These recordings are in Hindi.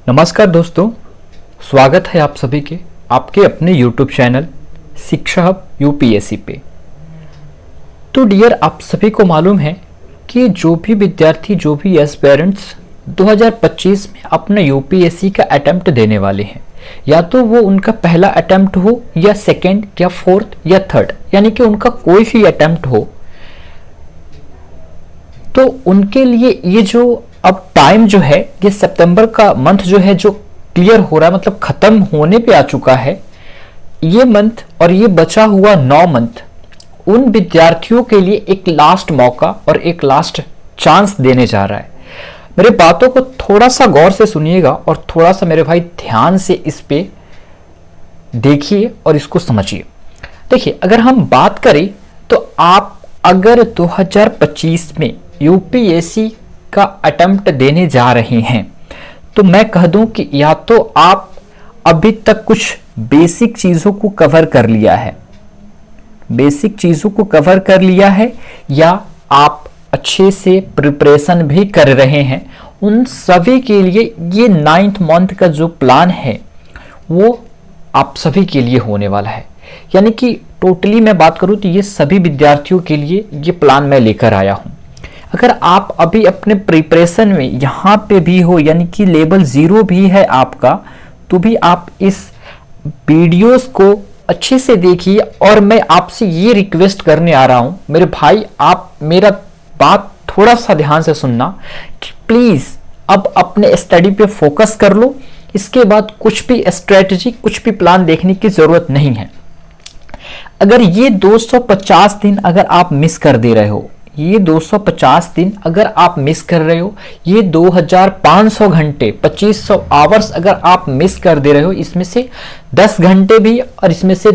नमस्कार दोस्तों, स्वागत है आप सभी के आपके अपने YouTube चैनल शिक्षा हब यूपीएससी पे। तो डियर, आप सभी को मालूम है कि जो भी विद्यार्थी, जो भी एस्पिरेंट्स 2025 में अपना यूपीएससी का अटेम्प्ट देने वाले हैं, या तो वो उनका पहला अटेम्प्ट हो या सेकेंड या फोर्थ या थर्ड, यानी कि उनका कोई भी अटेम्प्ट हो, तो उनके लिए ये जो अब टाइम जो है, ये सितंबर का मंथ जो है जो क्लियर हो रहा है, मतलब खत्म होने पे आ चुका है ये मंथ, और ये बचा हुआ 9 मंथ उन विद्यार्थियों के लिए एक लास्ट मौका और एक लास्ट चांस देने जा रहा है। मेरे बातों को थोड़ा सा गौर से सुनिएगा और थोड़ा सा मेरे भाई ध्यान से इस पे देखिए और इसको समझिए। देखिए, अगर हम बात करें तो आप अगर 2025 में यूपीएससी का अटेम्प्ट देने जा रहे हैं तो मैं कह दूं कि या तो आप अभी तक कुछ बेसिक चीजों को कवर कर लिया है, या आप अच्छे से प्रिपरेशन भी कर रहे हैं। उन सभी के लिए ये 9th मंथ का जो प्लान है वो आप सभी के लिए होने वाला है। यानी कि टोटली मैं बात करूं तो ये सभी विद्यार्थियों के लिए ये प्लान मैं लेकर आया हूं। अगर आप अभी अपने प्रिपरेशन में यहाँ पे भी हो, यानी कि लेवल 0 भी है आपका, तो भी आप इस वीडियोस को अच्छे से देखिए। और मैं आपसे ये रिक्वेस्ट करने आ रहा हूँ मेरे भाई, आप मेरा बात थोड़ा सा ध्यान से सुनना कि प्लीज अब अपने स्टडी पे फोकस कर लो। इसके बाद कुछ भी स्ट्रेटजी, कुछ भी प्लान देखने की जरूरत नहीं है। अगर ये 250 दिन अगर आप मिस कर दे रहे हो, ये 250 दिन अगर आप मिस कर रहे हो, ये 2500 घंटे 2500 आवर्स अगर आप मिस कर दे रहे हो, इसमें से 10 घंटे भी और इसमें से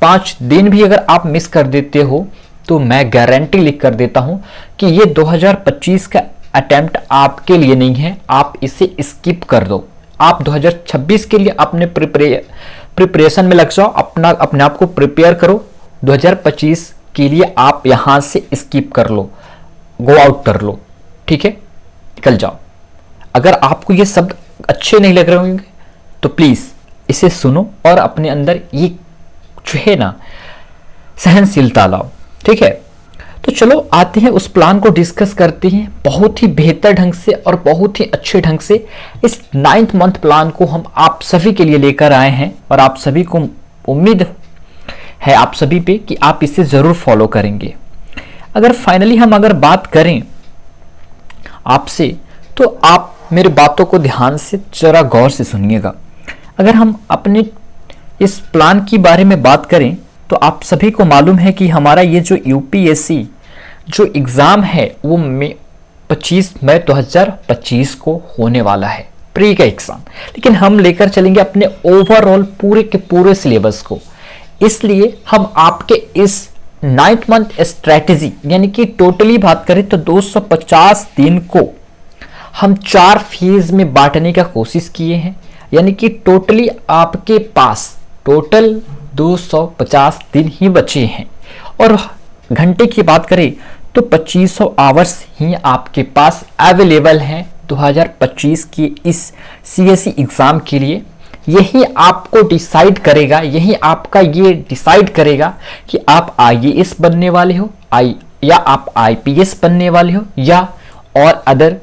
5 दिन भी अगर आप मिस कर देते हो, तो मैं गारंटी लिख कर देता हूं कि ये 2025 का अटेम्प्ट आपके लिए नहीं है। आप इसे स्किप कर दो। आप 2026 के लिए अपने प्रिपरेशन में लग जाओ, अपने आप को प्रिपेयर करो। 2025 के लिए आप यहां से स्किप कर लो, गो आउट कर लो, ठीक है, निकल जाओ। अगर आपको ये शब्द अच्छे नहीं लग रहे होंगे तो प्लीज इसे सुनो और अपने अंदर ये जो है ना सहनशीलता लाओ, ठीक है। तो चलो आते हैं उस प्लान को डिस्कस करते हैं बहुत ही बेहतर ढंग से और बहुत ही अच्छे ढंग से। इस 9th मंथ प्लान को हम आप सभी के लिए लेकर आए हैं और आप सभी को उम्मीद है आप सभी पे कि आप इसे जरूर फॉलो करेंगे। अगर फाइनली हम अगर बात करें आपसे, तो आप मेरे बातों को ध्यान से जरा गौर से सुनिएगा। अगर हम अपने इस प्लान के बारे में बात करें तो आप सभी को मालूम है कि हमारा ये जो यूपीएससी जो एग्जाम है वो 25 मई 2025 को होने वाला है, प्री का एग्जाम। लेकिन हम लेकर चलेंगे अपने ओवरऑल पूरे के पूरे सिलेबस को। इसलिए हम आपके इस 9th मंथ स्ट्रेटेजी, यानी कि टोटली बात करें तो 250 दिन को हम 4 फेज में बांटने का कोशिश किए हैं। यानी कि टोटली आपके पास टोटल 250 दिन ही बचे हैं। और घंटे की बात करें तो 2500 आवर्स ही आपके पास अवेलेबल हैं 2025 के इस सीएसई एग्जाम के लिए। यही आपको डिसाइड करेगा, यही आपका ये डिसाइड करेगा कि आप आईएएस बनने वाले हो, या आप आईपीएस बनने वाले हो, या और अदर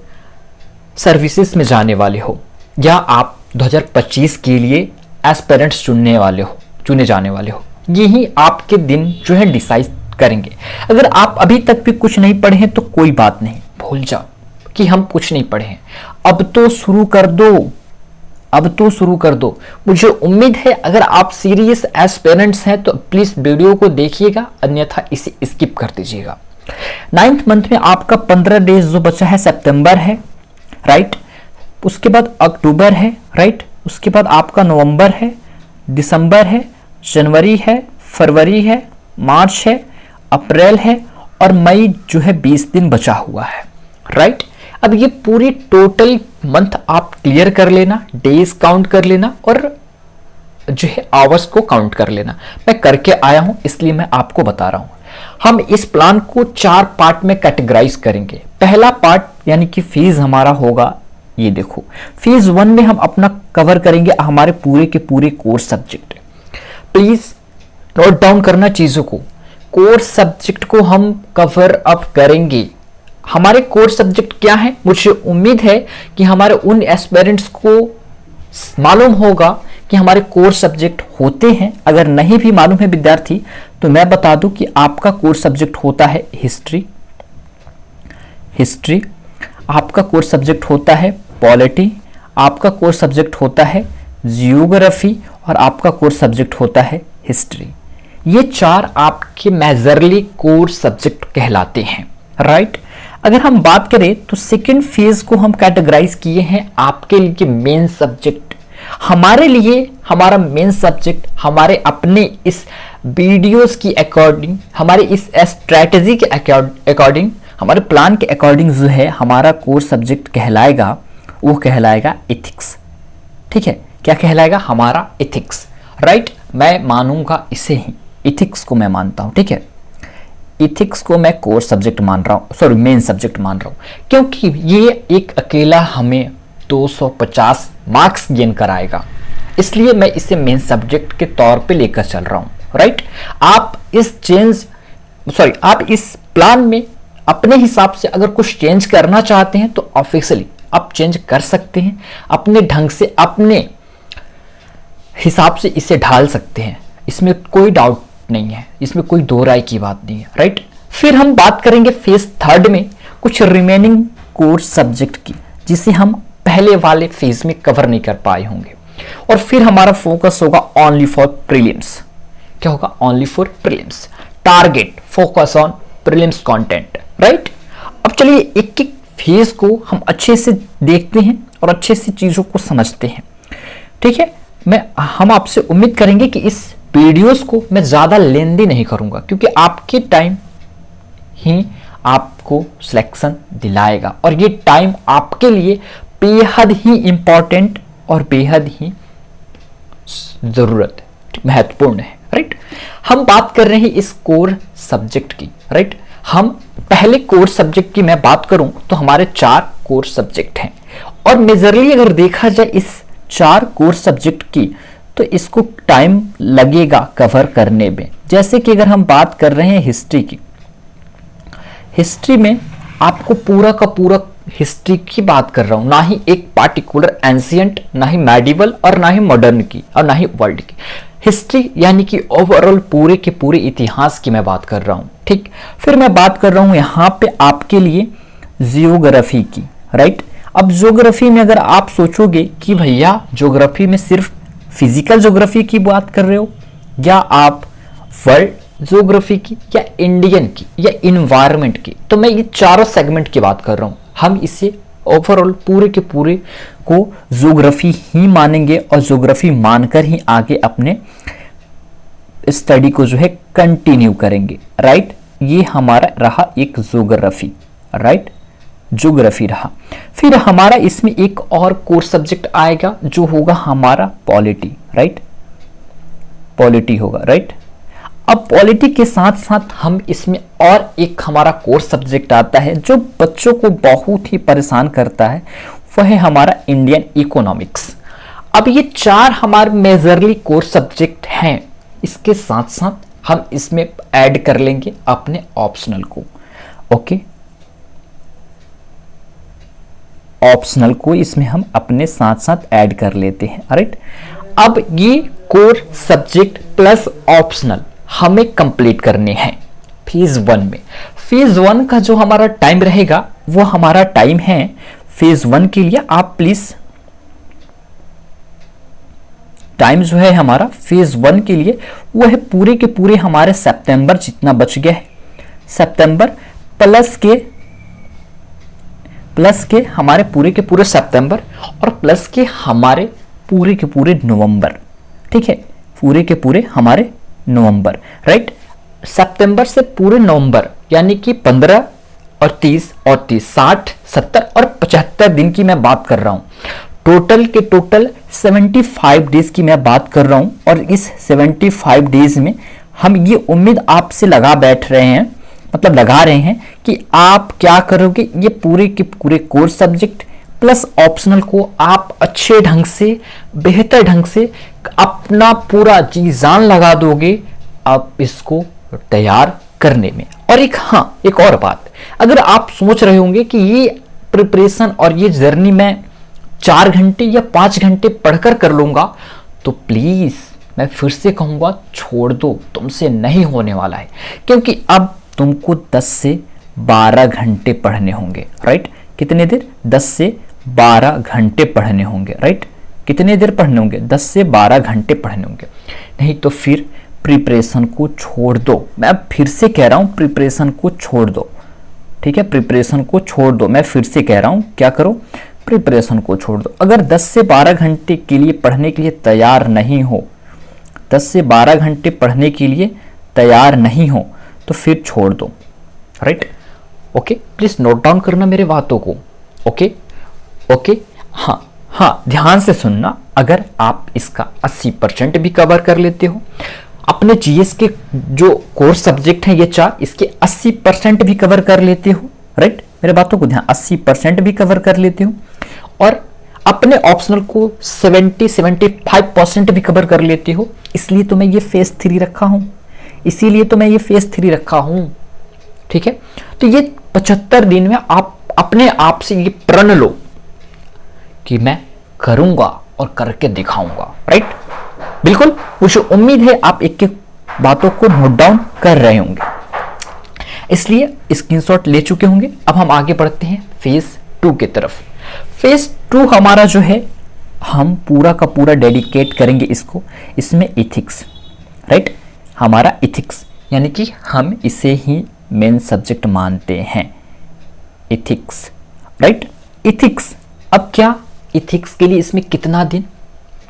सर्विसेज में जाने वाले हो, या आप 2025 के लिए एस्पिरेंट्स चुने जाने वाले हो। यही आपके दिन जो है डिसाइड करेंगे। अगर आप अभी तक भी कुछ नहीं पढ़े हैं तो कोई बात नहीं, भूल जाओ कि हम कुछ नहीं पढ़े हैं। अब तो शुरू कर दो। मुझे उम्मीद है अगर आप सीरियस एस्पिरेंट्स हैं तो प्लीज वीडियो को देखिएगा, अन्यथा इसे स्किप कर दीजिएगा। 9th मंथ में आपका 15 डेज जो बचा है सितंबर है, राइट। उसके बाद अक्टूबर है, राइट। उसके बाद आपका नवंबर है, दिसंबर है, जनवरी है, फरवरी है, मार्च है, अप्रैल है और मई जो है 20 दिन बचा हुआ है, राइट। अब ये पूरी टोटल मंथ आप क्लियर कर लेना, डेज काउंट कर लेना और जो है आवर्स को काउंट कर लेना। मैं करके आया हूं इसलिए मैं आपको बता रहा हूं। हम इस प्लान को 4 पार्ट में कैटेगराइज करेंगे। पहला पार्ट यानी कि फेज हमारा होगा ये देखो, फेज 1 में हम अपना कवर करेंगे हमारे पूरे के पूरे course subject. Please note down करना चीजों को। कोर्स सब्जेक्ट को हम कवर अप करेंगे। हमारे कोर्स सब्जेक्ट क्या है? मुझे उम्मीद है कि हमारे उन एस्पिरेंट्स को मालूम होगा कि हमारे कोर्स सब्जेक्ट होते हैं। अगर नहीं भी मालूम है विद्यार्थी, तो मैं बता दूं कि आपका कोर्स सब्जेक्ट होता है हिस्ट्री, आपका कोर्स सब्जेक्ट होता है पॉलिटी, आपका कोर्स सब्जेक्ट होता है जियोग्राफी और आपका कोर्स सब्जेक्ट होता है हिस्ट्री। ये 4 आपके मेजरली कोर्स सब्जेक्ट कहलाते हैं, राइट। अगर हम बात करें तो सेकेंड फेज को हम कैटेगराइज किए हैं आपके लिए मेन सब्जेक्ट। हमारे लिए हमारा मेन सब्जेक्ट हमारे अपने इस वीडियोस की अकॉर्डिंग, हमारे इस स्ट्रैटेजी के अकॉर्डिंग, हमारे प्लान के अकॉर्डिंग जो है हमारा कोर्स सब्जेक्ट कहलाएगा, वो कहलाएगा एथिक्स। ठीक है, क्या कहलाएगा? हमारा एथिक्स, राइट। मैं मानूंगा इसे ही, एथिक्स को मैं मानता हूं। ठीक है, एथिक्स को मैं कोर्स सब्जेक्ट मान रहा हूं, सॉरी मेन सब्जेक्ट मान रहा हूं, क्योंकि ये एक अकेला हमें 250 मार्क्स गेन कराएगा, इसलिए मैं इसे मेन सब्जेक्ट के तौर पे लेकर चल रहा हूं, राइट। आप इस प्लान में अपने हिसाब से अगर कुछ चेंज करना चाहते हैं तो ऑफिशियली आप चेंज कर सकते हैं, अपने ढंग से, अपने हिसाब से इसे ढाल सकते हैं, इसमें कोई डाउट नहीं है, इसमें कोई दो राय की बात नहीं है, राइट। फिर हम बात करेंगे फेज 3 में कुछ रिमेनिंग कोर्स सब्जेक्ट की, जिसे हम पहले वाले फेज में कवर नहीं कर पाए होंगे, और फिर हमारा फोकस होगा ओनली फॉर प्रीलिम्स। क्या होगा? Only for prelims. Target focus on prelims content, right. अब चलिए एक एक फेज को हम अच्छे से देखते हैं और अच्छे से चीजों को समझते हैं। ठीक है, हम आपसे उम्मीद करेंगे कि इस वीडियोस को मैं ज्यादा लेंदी नहीं करूंगा, क्योंकि आपके टाइम ही आपको सिलेक्शन दिलाएगा, और ये टाइम आपके लिए बेहद ही इंपॉर्टेंट और बेहद ही जरूरत महत्वपूर्ण है, राइट। हम बात कर रहे हैं इस कोर सब्जेक्ट की, राइट। हम पहले कोर्स सब्जेक्ट की मैं बात करूं तो हमारे 4 कोर्स सब्जेक्ट हैं, और मेजरली अगर देखा जाए इस 4 कोर्स सब्जेक्ट की, तो इसको टाइम लगेगा कवर करने में। जैसे कि अगर हम बात कर रहे हैं हिस्ट्री की, हिस्ट्री में आपको पूरा का पूरा हिस्ट्री की बात कर रहा हूं, ना ही एक पार्टिकुलर एंशिएंट, ना ही मेडिवल और ना ही मॉडर्न की और ना ही वर्ल्ड की। हिस्ट्री यानी कि ओवरऑल पूरे के पूरे इतिहास की मैं बात कर रहा हूं, ठीक। फिर मैं बात कर रहा हूं यहां पे आपके लिए जियोग्राफी की, राइट। अब ज्योग्राफी में अगर आप सोचोगे कि भैया ज्योग्राफी में सिर्फ फिजिकल ज्योग्राफी की बात कर रहे हो, या आप वर्ल्ड ज्योग्राफी की, या इंडियन की, या इन्वायरमेंट की, तो मैं ये चारों सेगमेंट की बात कर रहा हूं। हम इसे ओवरऑल पूरे के पूरे को ज्योग्राफी ही मानेंगे, और ज्योग्राफी मानकर ही आगे अपने स्टडी को जो है कंटिन्यू करेंगे, राइट। ये हमारा रहा एक ज्योग्राफी, राइट, ज्योग्राफी रहा। फिर हमारा इसमें एक और कोर्स सब्जेक्ट आएगा जो होगा हमारा पॉलिटी, राइट, पॉलिटी होगा, राइट। अब पॉलिटी के साथ साथ हम इसमें और एक हमारा कोर्स सब्जेक्ट आता है जो बच्चों को बहुत ही परेशान करता है, वह है हमारा इंडियन इकोनॉमिक्स। अब ये 4 हमारे मेजरली कोर्स सब्जेक्ट हैं, इसके साथ साथ हम इसमें ऐड कर लेंगे अपने ऑप्शनल को, ओके। ऑप्शनल को इसमें हम अपने साथ साथ ऐड कर लेते हैं, राइट। अब ये कोर सब्जेक्ट प्लस ऑप्शनल हमें कंप्लीट करने हैं फेज 1 में। फेज 1 का जो हमारा टाइम रहेगा वो हमारा टाइम है फेज 1 के लिए, आप प्लीज टाइम जो है हमारा फेज 1 के लिए वो है पूरे के पूरे हमारे सितंबर जितना बच गया है, सितंबर प्लस के हमारे पूरे के पूरे सितंबर और प्लस के हमारे पूरे के पूरे नवंबर, ठीक है, पूरे के पूरे हमारे नवंबर, राइट। सितंबर से पूरे नवंबर यानी कि 15 और 30 और 30, 60, 70 और 75 दिन की मैं बात कर रहा हूं। टोटल के टोटल 75 डेज की मैं बात कर रहा हूं, और इस 75 डेज में हम ये उम्मीद आपसे लगा रहे हैं कि आप क्या करोगे, ये पूरे के पूरे कोर्स सब्जेक्ट प्लस ऑप्शनल को आप अच्छे ढंग से, बेहतर ढंग से अपना पूरा जी जान लगा दोगे आप इसको तैयार करने में। और एक और बात, अगर आप सोच रहे होंगे कि ये प्रिपरेशन और ये जर्नी मैं 4 घंटे या 5 घंटे पढ़कर कर लूंगा, तो प्लीज मैं फिर से कहूंगा छोड़ दो, तुमसे नहीं होने वाला है। क्योंकि अब तुमको 10 से 12 घंटे पढ़ने होंगे, राइट। कितने देर? 10 से 12 घंटे पढ़ने होंगे, राइट। कितने देर पढ़ने होंगे? 10 से 12 घंटे पढ़ने होंगे। नहीं तो फिर प्रिपरेशन को छोड़ दो। मैं अब फिर से कह रहा हूं, प्रिपरेशन को छोड़ दो, ठीक है। प्रिपरेशन को छोड़ दो, मैं फिर से कह रहा हूं, क्या करो? प्रिपरेशन को छोड़ दो। अगर 10 से 12 घंटे के लिए पढ़ने के लिए तैयार नहीं हो, 10 से 12 घंटे पढ़ने के लिए तैयार नहीं हो, तो फिर छोड़ दो, right. Okay, please note down करना मेरे बातों को। ओके ओके, हाँ, ध्यान से सुनना। अगर आप इसका 80% भी कवर कर लेते हो, अपने जीएस के जो कोर्स सब्जेक्ट हैं ये 4, इसके 80% भी कवर कर लेते हो, राइट। मेरे बातों को ध्यान, 80% भी कवर कर लेते हो, और अपने ऑप्शनल को 70-75% भी कवर कर लेते हो, इसलिए तो मैं ये फेज 3 रखा हूं, इसीलिए तो मैं ये फेज 3 रखा हूं, ठीक है। तो ये 75 दिन में आप अपने आप से ये प्रण लो कि मैं करूंगा और करके दिखाऊंगा, राइट। बिल्कुल, मुझे उम्मीद है आप एक एक बातों को नोट डाउन कर रहे होंगे, इसलिए स्क्रीनशॉट ले चुके होंगे। अब हम आगे बढ़ते हैं फेज 2 की तरफ। फेज 2 हमारा जो है, हम पूरा का पूरा डेडिकेट करेंगे इसको, इसमें इथिक्स, राइट। हमारा इथिक्स यानी कि हम इसे ही मेन सब्जेक्ट मानते हैं, इथिक्स, राइट। इथिक्स, अब क्या इथिक्स के लिए इसमें कितना दिन?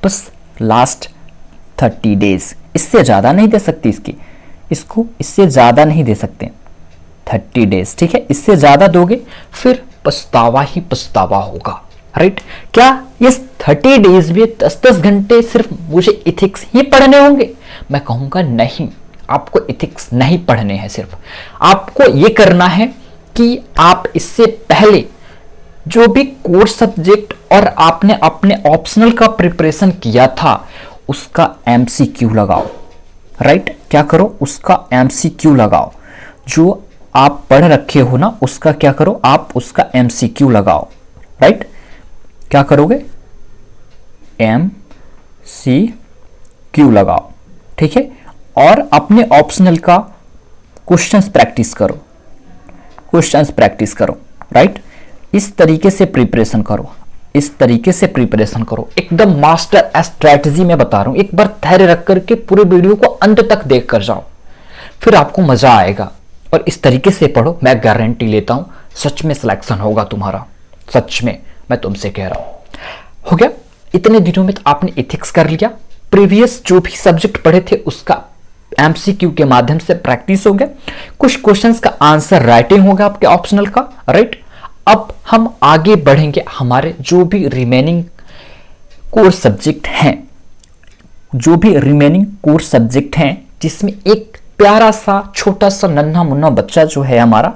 बस लास्ट 30 डेज, इससे ज़्यादा नहीं दे सकती इसको इससे ज़्यादा नहीं दे सकते, 30 डेज, ठीक है। इससे ज़्यादा दोगे फिर पछतावा ही पछतावा होगा, राइट। क्या ये 30 डेज में 10-10 घंटे सिर्फ मुझे इथिक्स ही पढ़ने होंगे? मैं कहूँगा नहीं, आपको इथिक्स नहीं पढ़ने हैं। सिर्फ आपको ये करना है कि आप इससे पहले जो भी कोर्स सब्जेक्ट और आपने अपने ऑप्शनल का प्रिपरेशन किया था उसका एमसीक्यू लगाओ, राइट। क्या करो? उसका एमसीक्यू लगाओ। जो आप पढ़ रखे हो ना उसका क्या करो? आप उसका एमसीक्यू लगाओ, राइट। क्या करोगे? एमसीक्यू लगाओ, ठीक है। और अपने ऑप्शनल का क्वेश्चंस प्रैक्टिस करो, क्वेश्चंस प्रैक्टिस करो, राइट। इस तरीके से प्रिपरेशन करो, इस तरीके से प्रिपरेशन करो, एकदम मास्टर स्ट्रेटजी में बता रहा हूं। एक बार धैर्य रख करके पूरे वीडियो को अंत तक देख कर जाओ, फिर आपको मजा आएगा। और इस तरीके से पढ़ो, मैं गारंटी लेता हूं सच में सिलेक्शन होगा तुम्हारा, सच में मैं तुमसे कह रहा हूं। हो गया? इतने दिनों में तो आपने एथिक्स कर लिया, प्रीवियस जो भी सब्जेक्ट पढ़े थे उसका एमसीक्यू के माध्यम से प्रैक्टिस हो गया, कुछ क्वेश्चंस का आंसर राइटिंग होगा आपके ऑप्शनल का, राइट। अब हम आगे बढ़ेंगे, हमारे जो भी रिमेनिंग कोर्स सब्जेक्ट हैं, जो भी रिमेनिंग कोर्स सब्जेक्ट हैं, जिसमें एक प्यारा सा छोटा सा नन्हा मुन्ना बच्चा जो है हमारा,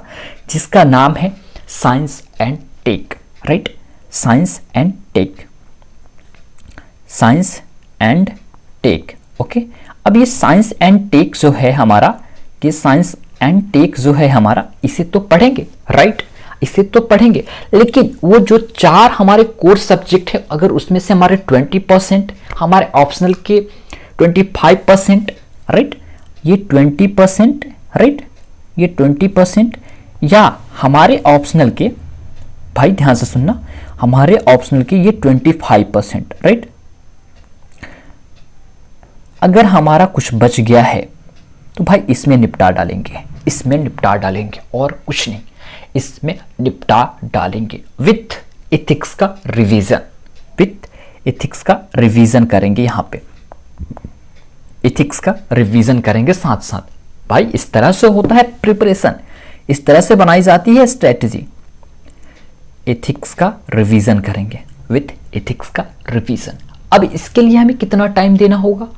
जिसका नाम है science and tech, right. Science and tech, science and tech, okay. अब ये साइंस एंड टेक जो है हमारा, ये साइंस एंड टेक जो है हमारा, इसे तो पढ़ेंगे, राइट। इसे तो पढ़ेंगे, लेकिन वो जो 4 हमारे कोर्स सब्जेक्ट है, अगर उसमें से हमारे 20%, हमारे ऑप्शनल के 25%, राइट, ये 20%, राइट, ये 20%, या हमारे ऑप्शनल के, भाई ध्यान से सुनना, हमारे ऑप्शनल के ये 25%, राइट। अगर हमारा कुछ बच गया है तो भाई इसमें निपटा डालेंगे, इसमें निपटा डालेंगे, और कुछ नहीं, इसमें निपटा डालेंगे विथ एथिक्स का रिवीजन, विथ एथिक्स का रिवीजन करेंगे। यहां पे एथिक्स का रिवीजन करेंगे साथ साथ। भाई इस तरह से होता है प्रिपरेशन, इस तरह से बनाई जाती है स्ट्रेटजी। एथिक्स का रिवीजन करेंगे विथ एथिक्स का रिवीजन। अब इसके लिए हमें कितना टाइम देना होगा?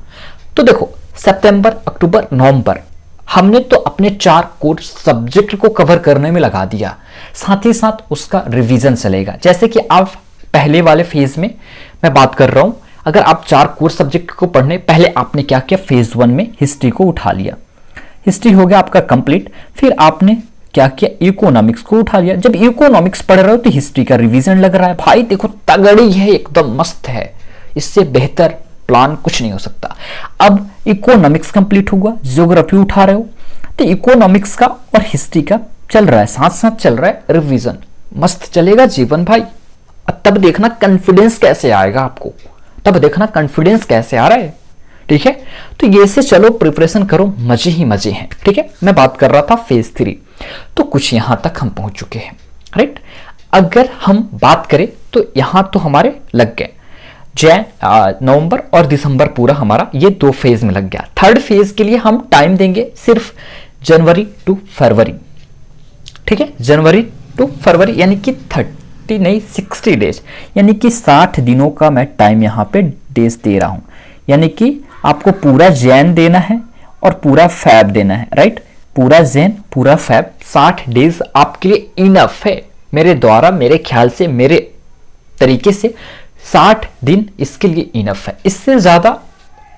तो देखो, सितंबर, अक्टूबर, नवंबर हमने तो अपने 4 कोर्स सब्जेक्ट को कवर करने में लगा दिया, साथ ही साथ उसका रिवीजन चलेगा। जैसे कि आप पहले वाले फेज में मैं बात कर रहा हूं। अगर आप 4 कोर सब्जेक्ट को पढ़ने, पहले आपने क्या किया, फेज 1 में हिस्ट्री को उठा लिया, हिस्ट्री हो गया आपका कंप्लीट। फिर आपने क्या किया, इकोनॉमिक्स को उठा लिया। जब इकोनॉमिक्स पढ़ रहे हो तो हिस्ट्री का रिवीजन लग रहा है, भाई देखो तगड़ी है, एकदम मस्त है, इससे बेहतर प्लान कुछ नहीं हो सकता। अब इकोनॉमिक्स कंप्लीट हुआ, ज्योग्राफी उठा रहे हो तो इकोनॉमिक्स का और हिस्ट्री का चल रहा है, साथ साथ चल रहा है रिवीजन, मस्त चलेगा जीवन भाई। तब देखना कॉन्फिडेंस कैसे आएगा आपको, तब देखना कॉन्फिडेंस कैसे आ रहा है, ठीक है। तो ये से चलो प्रिपरेशन करो, मजे ही मजे हैं, ठीक है। मैं बात कर रहा था फेज 3, तो कुछ यहां तक हम पहुंच चुके हैं, राइट। अगर हम बात करें तो यहां तो हमारे लग गए नवंबर और दिसंबर, पूरा हमारा ये 2 फेज में लग गया। थर्ड फेज के लिए हम टाइम देंगे सिर्फ जनवरी टू फरवरी, ठीक है, जनवरी टू फरवरी, यानी कि 30 नहीं 60 डेज, यानी कि 60 दिनों का मैं टाइम यहाँ पे डेज दे रहा हूं। यानी कि आपको पूरा जैन देना है और पूरा फैब देना है, राइट। पूरा जैन पूरा फैब 60 डेज आपके लिए इनफ है, मेरे द्वारा, मेरे ख्याल से, मेरे तरीके से 60 दिन इसके लिए इनफ है। इससे ज्यादा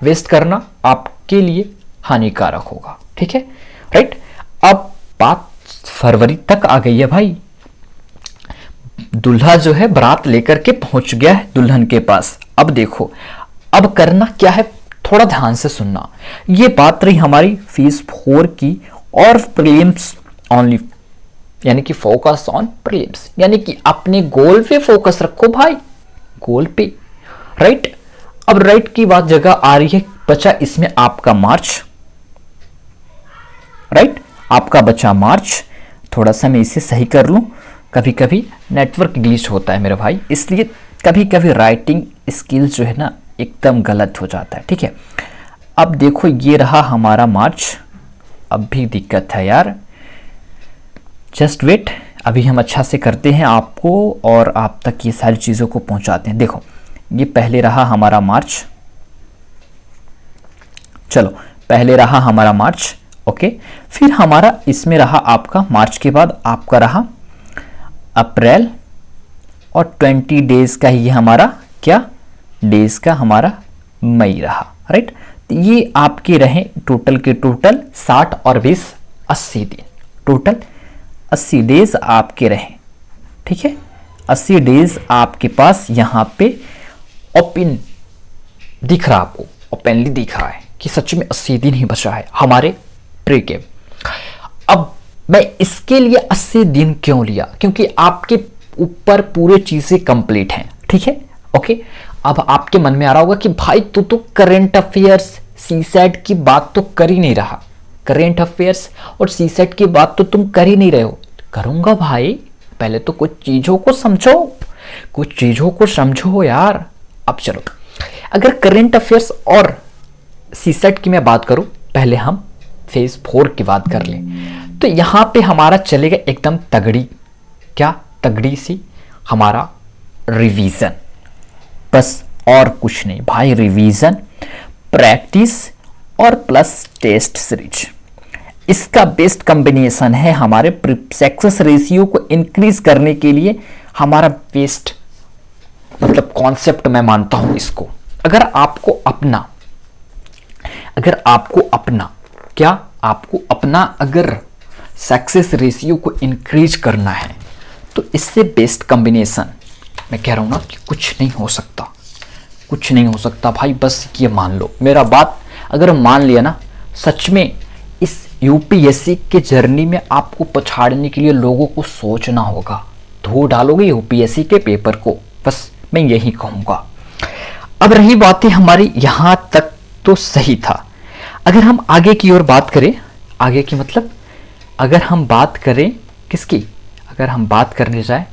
वेस्ट करना आपके लिए हानिकारक होगा, ठीक है, राइट। अब बात फरवरी तक आ गई है भाई, दूल्हा जो है बारात लेकर के पहुंच गया है दुल्हन के पास। अब देखो अब करना क्या है, थोड़ा ध्यान से सुनना। ये बात रही हमारी फेज 4 की, और प्रीलिम्स ओनली, यानी कि फोकस ऑन प्रीलिम्स, यानी कि अपने गोल पे फोकस रखो भाई, गोल पे, राइट। अब राइट की बात जगह आ रही है, बचा इसमें आपका मार्च, राइट, आपका बचा मार्च। थोड़ा सा मैं इसे सही कर लूं, कभी कभी नेटवर्क ग्लिच होता है मेरे भाई, इसलिए कभी कभी राइटिंग स्किल्स जो है ना एकदम गलत हो जाता है, ठीक है। अब देखो ये रहा हमारा मार्च, अब भी दिक्कत है यार, जस्ट वेट, अभी हम अच्छा से करते हैं आपको और आप तक ये सारी चीज़ों को पहुंचाते हैं। देखो ये पहले रहा हमारा मार्च, चलो पहले रहा हमारा मार्च, ओके। फिर हमारा इसमें रहा आपका मार्च के बाद आपका रहा अप्रैल, और 20 डेज का ही हमारा क्या डेज का हमारा मई रहा, राइट। तो ये आपके रहे टोटल के टोटल 60 और 20 80 दिन, टोटल 80 डेज आपके रहे, ठीक है। 80 डेज आपके पास यहाँ पे ओपन दिख रहा, आपको ओपनली दिख रहा है कि सच में 80 दिन ही बचा है हमारे प्री के। अब मैं इसके लिए 80 दिन क्यों लिया, क्योंकि आपके ऊपर पूरे चीजें कंप्लीट हैं, ठीक है, ओके। अब आपके मन में आ रहा होगा कि भाई तू तो करेंट अफेयर्स सीसेट की बात तो कर ही नहीं रहा, करेंट अफेयर्स और सीसेट की बात तो तुम कर ही नहीं रहे हो। करूंगा भाई, पहले तो कुछ चीजों को समझो, कुछ चीजों को समझो यार। अब चलो, अगर करेंट अफेयर्स और सीसेट की मैं बात करूं, पहले हम फेज 4 की बात कर लें, तो यहां पे हमारा चलेगा एकदम तगड़ी, क्या तगड़ी सी हमारा रिवीजन, बस और कुछ नहीं भाई, रिवीजन, प्रैक्टिस और प्लस टेस्ट सीरीज, इसका बेस्ट कॉम्बिनेशन है हमारे सक्सेस रेशियो को इंक्रीज करने के लिए, हमारा बेस्ट मतलब कॉन्सेप्ट मैं मानता हूं इसको। अगर आपको अपना क्या आपको अपना अगर सक्सेस रेशियो को इंक्रीज करना है तो इससे बेस्ट कॉम्बिनेशन मैं कह रहा हूं ना कि कुछ नहीं हो सकता, कुछ नहीं हो सकता भाई, बस ये मान लो मेरा बात, अगर मान लिया ना, सच में इस यूपीएससी के जर्नी में आपको पछाड़ने के लिए लोगों को सोचना होगा, धो डालोगे यूपीएससी के पेपर को, बस मैं यही कहूंगा। अब रही बातें हमारी यहां तक तो सही था। अगर हम आगे की ओर बात करें, आगे की मतलब अगर हम बात करें किसकी, अगर हम बात करने जाए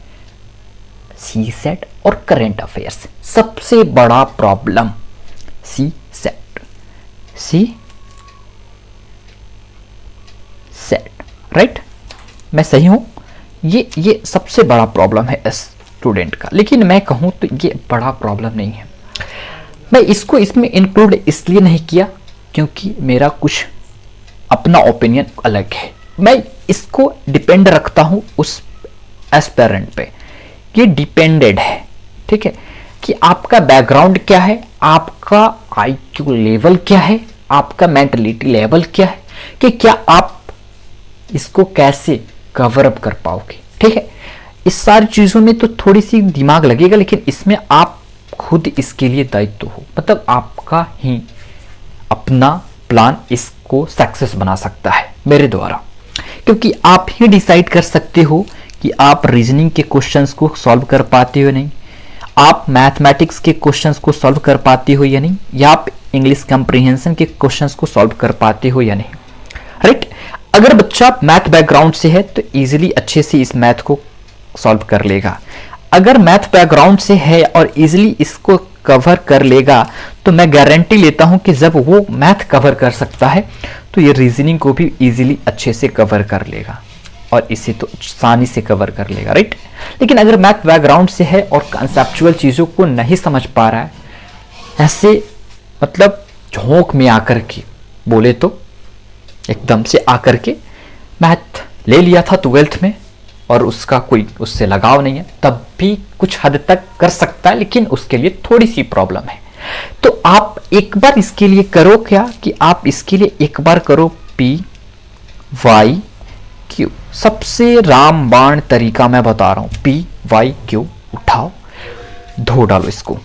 सीसेट और करंट अफेयर्स, सबसे बड़ा प्रॉब्लम सीसेट, राइट, मैं सही हूं, ये सबसे बड़ा प्रॉब्लम है स्टूडेंट का। लेकिन मैं कहूं तो ये बड़ा प्रॉब्लम नहीं है, मैं इसको इसमें इंक्लूड इसलिए नहीं किया क्योंकि मेरा कुछ अपना ओपिनियन अलग है, मैं इसको डिपेंड रखता हूं उस एस्पिरेंट पे, ये डिपेंडेड है, ठीक है, कि आपका बैकग्राउंड क्या है, आपका आईक्यू लेवल क्या है, आपका मेंटलिटी लेवल क्या है, कि क्या आप इसको कैसे कवर अप कर पाओगे। ठीक है, इस सारी चीजों में तो थोड़ी सी दिमाग लगेगा, लेकिन इसमें आप खुद इसके लिए दायित्व हो, मतलब आपका ही अपना प्लान इसको सक्सेस बना सकता है मेरे द्वारा, क्योंकि आप ही डिसाइड कर सकते हो कि आप रीजनिंग के क्वेश्चंस को सॉल्व कर पाते हो नहीं, आप मैथमेटिक्स के क्वेश्चंस को सॉल्व कर पाते हो या नहीं, या आप इंग्लिश कंप्रीहेंशन के क्वेश्चंस को सॉल्व कर पाते हो या नहीं। राइट, अगर बच्चा मैथ बैकग्राउंड से है तो इजीली अच्छे से इस मैथ को सॉल्व कर लेगा। अगर मैथ बैकग्राउंड से है और इजीली इसको कवर कर लेगा, तो मैं गारंटी लेता हूं कि जब वो मैथ कवर कर सकता है तो ये रीजनिंग को भी इजीली अच्छे से कवर कर लेगा, और इसे तो आसानी से कवर कर लेगा। राइट, लेकिन अगर मैथ बैकग्राउंड से है और कंसेप्चुअल चीजों को नहीं समझ पा रहा है, ऐसे मतलब झोंक में आकर के बोले तो एकदम से आकर के मैथ ले लिया था 12th में और उसका कोई उससे लगाव नहीं है, तब भी कुछ हद तक कर सकता है, लेकिन उसके लिए थोड़ी सी प्रॉब्लम है। तो आप एक बार इसके लिए करो क्या, कि आप इसके लिए एक बार करो PYQ, सबसे रामबाण तरीका मैं बता रहा हूं। PYQ उठाओ, धो डालो, इसको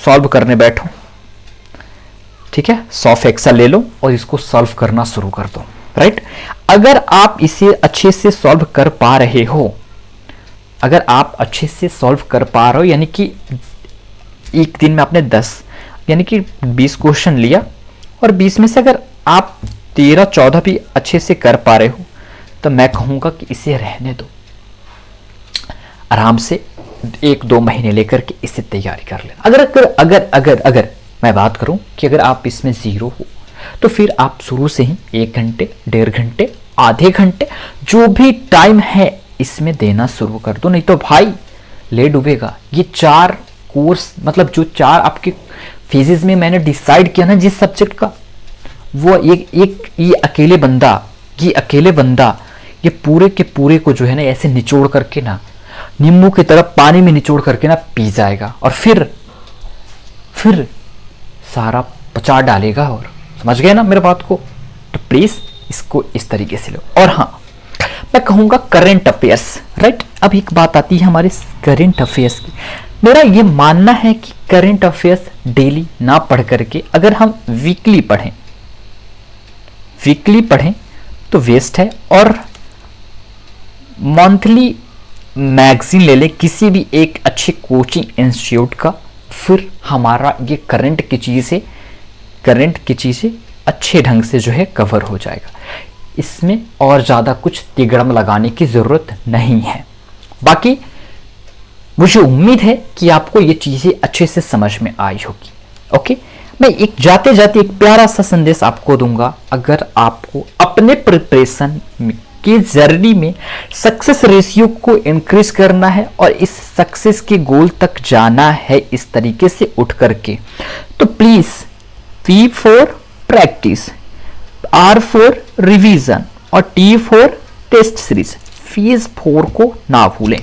सॉल्व करने बैठो। ठीक है, सॉफ्ट एक्सेल ले लो और इसको सॉल्व करना शुरू कर दो। राइट, अगर आप इसे अच्छे से सॉल्व कर पा रहे हो, अगर आप अच्छे से सॉल्व कर पा रहे हो, यानी कि एक दिन में आपने 10 यानी कि 20 क्वेश्चन लिया और 20 में से अगर आप 13-14 भी अच्छे से कर पा रहे हो, तो मैं कहूंगा कि इसे रहने दो, आराम से 1-2 महीने लेकर के इसे तैयारी कर लेना। अगर मैं बात करूं कि अगर आप इसमें 0 हो, तो फिर आप शुरू से ही 1 घंटे, 1.5 घंटे, आधे घंटे, जो भी टाइम है इसमें देना शुरू कर दो, नहीं तो भाई ले डूबेगा। ये 4 कोर्स, मतलब जो 4 आपके फेजेस में मैंने डिसाइड किया ना जिस सब्जेक्ट का, वो ये अकेले बंदा ये पूरे के पूरे को जो है ना ऐसे निचोड़ करके ना, नींबू की तरह पानी में निचोड़ करके ना पी जाएगा, और फिर सारा पचा डालेगा। और समझ गए ना मेरे बात को, तो प्लीज इसको इस तरीके से लो। और हाँ, मैं कहूंगा करंट अफेयर्स। राइट, अब एक बात आती है हमारे करंट अफेयर्स की। मेरा ये मानना है कि करंट अफेयर्स डेली ना पढ़ करके अगर हम वीकली पढ़ें तो वेस्ट है, और मंथली मैगजीन ले लें किसी भी एक अच्छे कोचिंग इंस्टीट्यूट का, फिर हमारा ये करंट की चीजें अच्छे ढंग से जो है कवर हो जाएगा। इसमें और ज्यादा कुछ तिगड़म लगाने की जरूरत नहीं है। बाकी मुझे उम्मीद है कि आपको ये चीजें अच्छे से समझ में आई होगी। ओके, मैं एक जाते जाते एक प्यारा सा संदेश आपको दूंगा। अगर आपको अपने प्रिपरेशन की जर्नी में सक्सेस रेशियो को इंक्रीज करना है और इस सक्सेस के गोल तक जाना है इस तरीके से उठ करके, तो please P for practice, R for revision और T for test series, phase 4 को ना भूलें।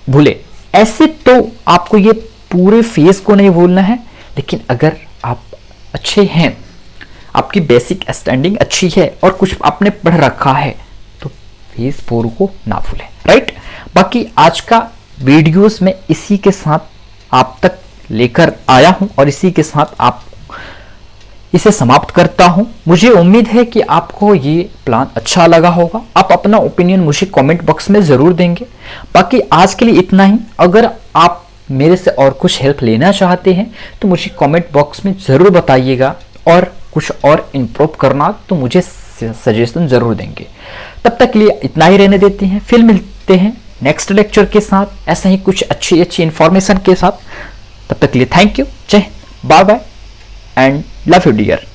भूले ऐसे तो आपको ये पूरे फेज को नहीं भूलना है, लेकिन अगर आप अच्छे हैं, आपकी बेसिक स्टैंडिंग अच्छी है और कुछ आपने पढ़ रखा है, तो फेज 4 को ना भूलें। राइट, बाकी आज का वीडियोस में इसी के साथ आप तक लेकर आया हूं और इसी के साथ आप इसे समाप्त करता हूं। मुझे उम्मीद है कि आपको ये प्लान अच्छा लगा होगा। आप अपना ओपिनियन मुझे कमेंट बॉक्स में जरूर देंगे। बाकी आज के लिए इतना ही। अगर आप मेरे से और कुछ हेल्प लेना चाहते हैं तो मुझे कमेंट बॉक्स में जरूर बताइएगा, और कुछ और इम्प्रूव करना तो मुझे सजेशन जरूर देंगे। तब तक के लिए इतना ही रहने देते हैं, फिर मिलते हैं नेक्स्ट लेक्चर के साथ ऐसा ही कुछ अच्छी इंफॉर्मेशन के साथ। तब तक के लिए थैंक यू, जय Hind, bye bye and love you dear.